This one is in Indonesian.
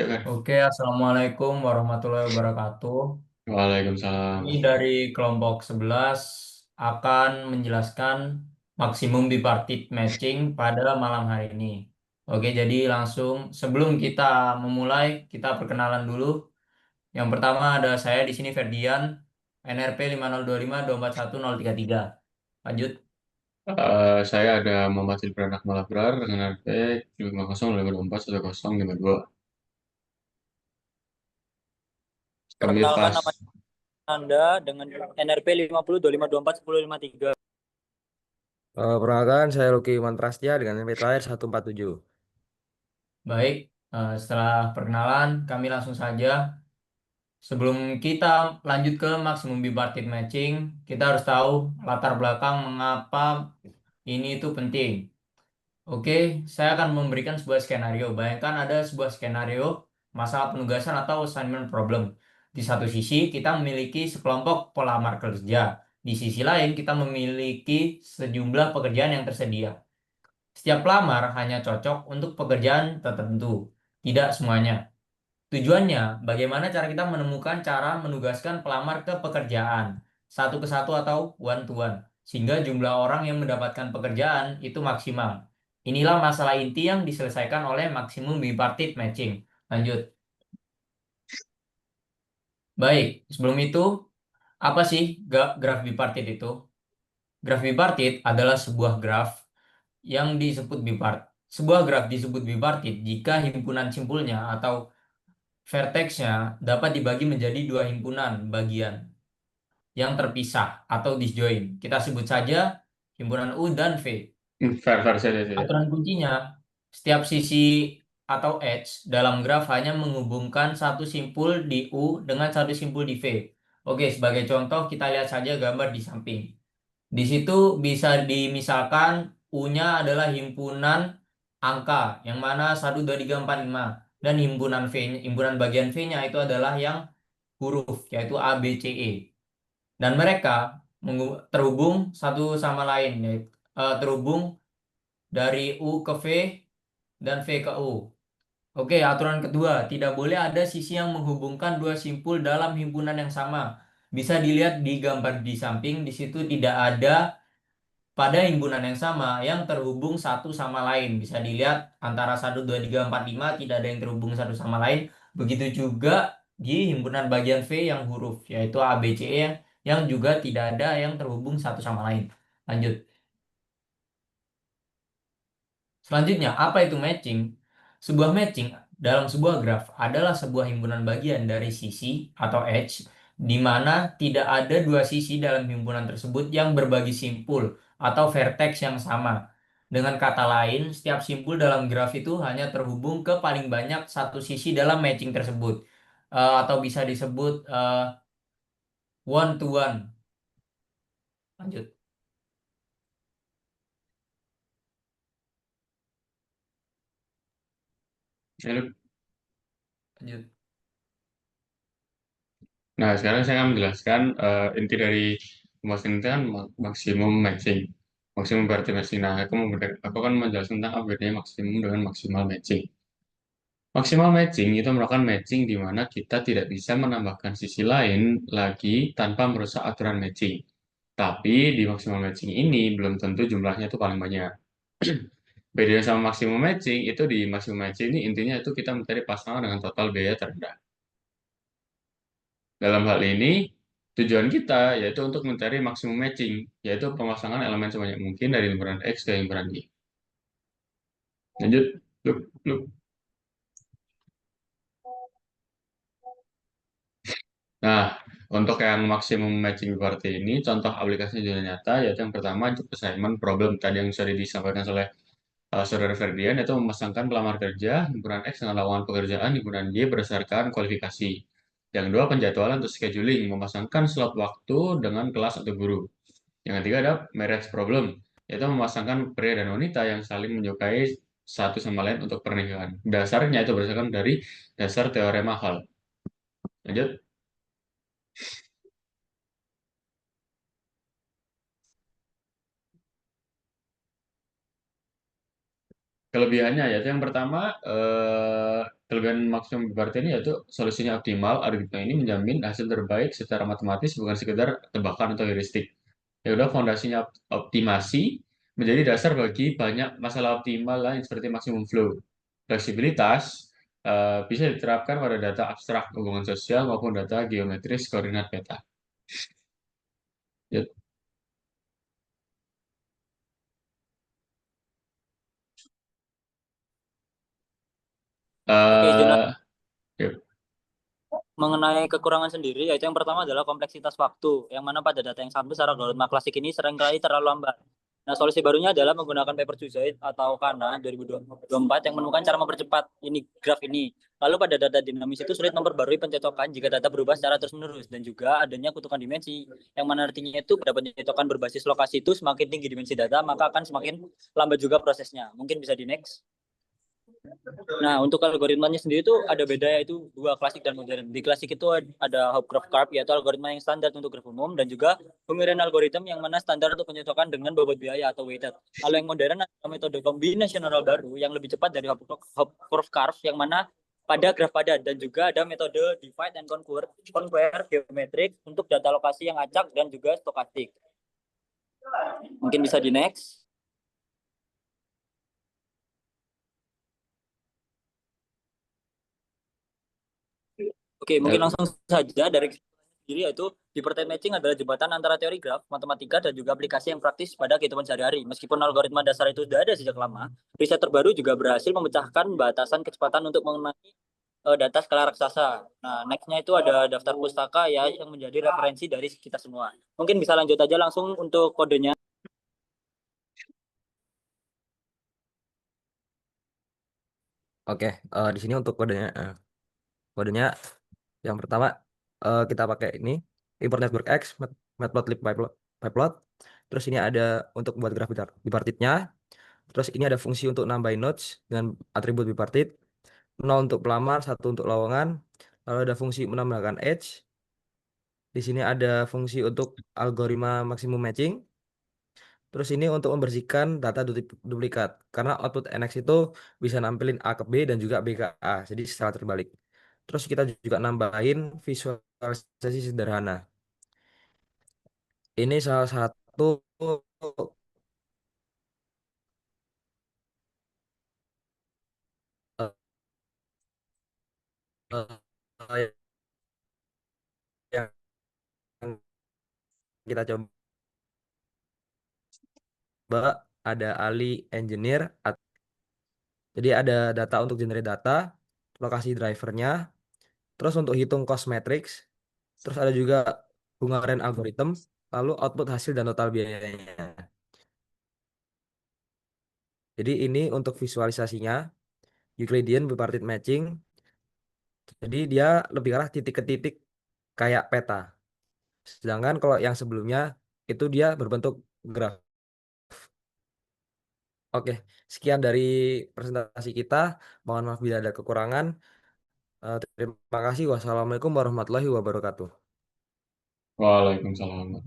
Ya kan? Oke, Assalamualaikum warahmatullahi wabarakatuh. Ini Waalaikumsalam. dari kelompok 11 akan menjelaskan maksimum bipartit matching pada malam hari ini. Oke, jadi langsung sebelum kita memulai, kita perkenalan dulu. Yang pertama ada saya di sini Ferdian, NRP 5025241033. Lanjut. Saya ada Muhammad Hilbran Akmalabrar dengan RP 5025241052. Kami Perkenalkan pas. nama Anda dengan NRP 5025241053. Perkenalkan, saya Lucky Mantrastia dengan NP terakhir 147. Baik, setelah perkenalan, kami langsung saja. Sebelum kita lanjut ke maksimum bipartit matching, kita harus tahu latar belakang mengapa ini itu penting. Oke, saya akan memberikan sebuah skenario. Bayangkan ada sebuah skenario masalah penugasan atau assignment problem. Di satu sisi kita memiliki sekelompok pelamar kerja. Di sisi lain kita memiliki sejumlah pekerjaan yang tersedia. Setiap pelamar hanya cocok untuk pekerjaan tertentu, tidak semuanya. Tujuannya, bagaimana cara kita menemukan cara menugaskan pelamar ke pekerjaan, satu ke satu atau one to one, sehingga jumlah orang yang mendapatkan pekerjaan itu maksimal. Inilah masalah inti yang diselesaikan oleh maksimum bipartit matching. Lanjut. Baik, sebelum itu, apa sih graf bipartit itu? Graf bipartit adalah sebuah graf yang disebut bipart. Sebuah graf disebut bipartit jika himpunan simpulnya atau vertexnya dapat dibagi menjadi dua himpunan bagian yang terpisah atau disjoin. Kita sebut saja himpunan U dan V. Fair saja sih. Aturan kuncinya, setiap sisi atau edge dalam graf hanya menghubungkan satu simpul di U dengan satu simpul di V. Oke, sebagai contoh kita lihat saja gambar di samping. Di situ bisa dimisalkan U-nya adalah himpunan angka yang mana 1, 2, 3, 4, 5 dan himpunan V, himpunan bagian V-nya itu adalah yang huruf yaitu A, B, C, E. Dan mereka terhubung satu sama lain, terhubung dari U ke V dan V ke U. Oke, aturan kedua, tidak boleh ada sisi yang menghubungkan dua simpul dalam himpunan yang sama. Bisa dilihat di gambar di samping, di situ tidak ada pada himpunan yang sama yang terhubung satu sama lain. Bisa dilihat antara 1, 2, 3, 4, 5 tidak ada yang terhubung satu sama lain. Begitu juga di himpunan bagian V yang huruf, yaitu A, B, C, E yang juga tidak ada yang terhubung satu sama lain. Lanjut. Selanjutnya, apa itu matching? Sebuah matching dalam sebuah graf adalah sebuah himpunan bagian dari sisi atau edge di mana tidak ada dua sisi dalam himpunan tersebut yang berbagi simpul atau vertex yang sama. Dengan kata lain, setiap simpul dalam graf itu hanya terhubung ke paling banyak satu sisi dalam matching tersebut. Atau bisa disebut one to one. Lanjut. Ya, Lu. Lanjut. Nah, sekarang saya akan menjelaskan inti dari pembahasan itu kan maksimum matching. Maksimum berarti matching. Nah, aku akan menjelaskan tentang apa bedanya maksimum dengan maksimal matching. Maksimal matching itu merupakan matching di mana kita tidak bisa menambahkan sisi lain lagi tanpa merusak aturan matching. Tapi di maksimal matching ini belum tentu jumlahnya itu paling banyak. Bedanya sama maksimum matching itu di maksimum matching ini intinya itu kita mencari pasangan dengan total biaya terendah. Dalam hal ini tujuan kita yaitu untuk mencari maksimum matching, yaitu pemasangan elemen sebanyak mungkin dari himpunan X ke himpunan Y. Lanjut, look, look. Nah, untuk yang maksimum matching property ini, contoh aplikasinya juga nyata, yaitu yang pertama, job assignment problem. Tadi yang sudah disampaikan oleh Saudara Ferdian, yaitu memasangkan pelamar kerja, himpunan X dengan lowongan pekerjaan, himpunan Y berdasarkan kualifikasi. Yang kedua, penjadwalan untuk scheduling, memasangkan slot waktu dengan kelas atau guru. Yang ketiga ada marriage problem, yaitu memasangkan pria dan wanita yang saling menyukai satu sama lain untuk pernikahan. Dasarnya itu berdasarkan dari dasar teorema Hall. Lanjut. Kelebihannya yaitu yang pertama, Kelebihan maksimum bipartit ini yaitu solusinya optimal, algoritma ini menjamin hasil terbaik secara matematis bukan sekedar tebakan atau heuristik. Ya udah fondasinya optimasi menjadi dasar bagi banyak masalah optimal lain seperti maksimum flow. Fleksibilitas bisa diterapkan pada data abstrak hubungan sosial maupun data geometris koordinat peta. Ya, Oke, izin eh, ya, mengenai kekurangan sendiri, yaitu yang pertama adalah kompleksitas waktu, yang mana pada data yang sama besar algoritma klasik ini seringkali terlalu lambat. Nah, solusi barunya adalah menggunakan paper Chuzoid atau Kana 2024 yang menemukan cara mempercepat ini graf ini. Lalu pada data dinamis itu sulit memperbarui pencocokan jika data berubah secara terus-menerus dan juga adanya kutukan dimensi yang mana artinya itu pada pencocokan berbasis lokasi itu semakin tinggi dimensi data maka akan semakin lambat juga prosesnya. Mungkin bisa di next. Nah, untuk algoritmanya sendiri itu ada beda yaitu dua klasik dan modern. Di klasik itu ada Hopcroft-Karp yaitu algoritma yang standar untuk graf umum dan juga pemilihan algoritma yang mana standar untuk pencocokan dengan bobot biaya atau weighted. Kalau yang modern ada metode kombinasional baru yang lebih cepat dari Hopcroft-Karp yang mana pada graf padat dan juga ada metode divide and conquer geometrik untuk data lokasi yang acak dan juga stokastik. Mungkin bisa di next. Oke, mungkin langsung saja dari sendiri yaitu bipartite matching adalah jembatan antara teori graf, matematika, dan juga aplikasi yang praktis pada kehidupan sehari-hari. Meskipun algoritma dasar itu sudah ada sejak lama, riset terbaru juga berhasil memecahkan batasan kecepatan untuk mengenai data skala raksasa. Nah, next-nya itu ada daftar pustaka ya yang menjadi referensi dari kita semua. Mungkin bisa lanjut aja langsung untuk kodenya. Oke, di sini untuk kodenya yang pertama kita pakai ini import network X, matplotlib pyplot. Terus ini ada untuk buat graf bipartitnya. Terus ini ada fungsi untuk nambahin nodes dengan atribut bipartit. 0 untuk pelamar, 1 untuk lowongan. Lalu ada fungsi menambahkan edge. Di sini ada fungsi untuk algoritma maksimum matching. Terus ini untuk membersihkan data duplikat. Karena output NX itu bisa nampilin A ke B dan juga B ke A. Jadi secara terbalik. Terus kita juga nambahin visualisasi sederhana. Ini salah satu eh, eh, yang kita coba ada Ali Engineer. Jadi ada data untuk generate data, lokasi drivernya, terus untuk hitung cost matrix, terus ada juga Hungarian algorithm, lalu output hasil dan total biayanya. Jadi ini untuk visualisasinya Euclidean bipartite matching. Jadi dia lebih arah titik ke titik kayak peta. Sedangkan kalau yang sebelumnya itu dia berbentuk graf. Oke, sekian dari presentasi kita. Mohon maaf bila ada kekurangan. Terima kasih. Wassalamualaikum warahmatullahi wabarakatuh. Waalaikumsalam.